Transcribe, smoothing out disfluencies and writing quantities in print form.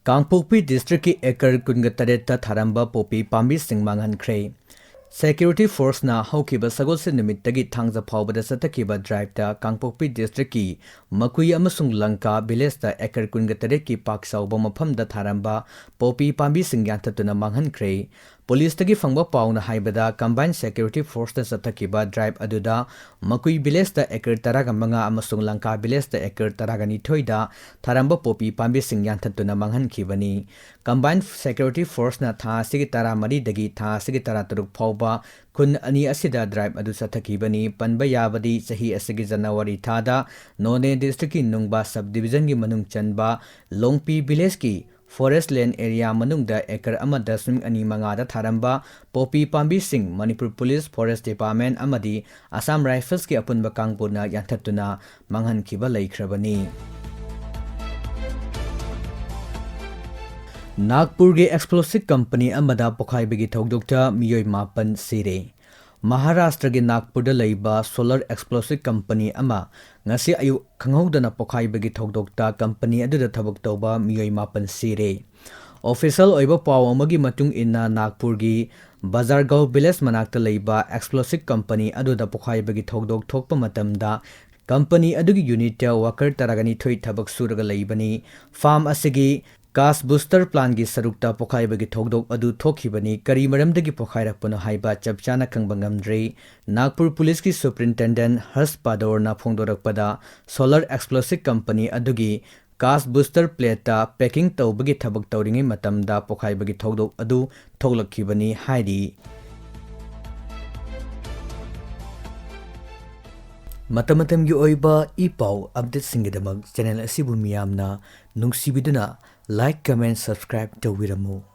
Kangpokpi district ki ekar kungatareta tharamba popi pambi singmangan kray. Security force na haukiba sagol se numittagi thangza phawbada satakiba drive ta Kangpokpi district ki makui amasung lanka village ta ekar kungatare ki paksauba mafamda tharamba popi pambi singyantatuna manghan kray. Police tagi fangba pauna haibada combined security force ta satakiba drive aduda makui village ta ekar taraga manga amasung lanka village ta ekar taragani thoida tharamba popi pambi singyantatuna manghan kibani. Combined security force na tha sigi tara mari dagi tha sigi tara turuk phawba kun ani asida drive adu sathakibani panba yabadi sahi asigi January thada None district ki nungba subdivision gi manung chanba Longpi village ki forest land area manungda ekar amada swing ani mangada tharamba popi pambi sing Manipur Police Forest Department amadi Assam Rifles ki apunba kangpurna yanthatuna manghan kiba laikhrabani. Nakpur ge explosive company amada Pokhaibagi thogdokta miyoi mapan sire. Maharashtra ge Nakpurda leiba solar explosive company ama ngasi ayu khanghodana Pokhaibagi thogdokta company aduda thabak tawba miyoi mapan sire. Official oiba paw amagi matung inna Nakpur gi Bazargaon village manakta leiba explosive company aduda Pokhaibagi thogdok thokpa matamda company adugi unit ta worker taragani thoi thabak suraga leibani farm asigi Gas booster plan gi sarukta Pokhaibagi thogdok adu thokhibani kari maramdagi pokhairapuna haiba chapchana kangbangamdre. Nagpur Police ki Superintendent Harsh Padorna phongdorakpada solar explosive company adugi gas booster plate ta packing tawbagi thabak tawringi matamda Pokhaibagi thogdok adu thoklakhibani haidi. Matamatamgi oiba ipau update singidamak channel asibu miyamna nungsibiduna like comment subscribe to Wiramu.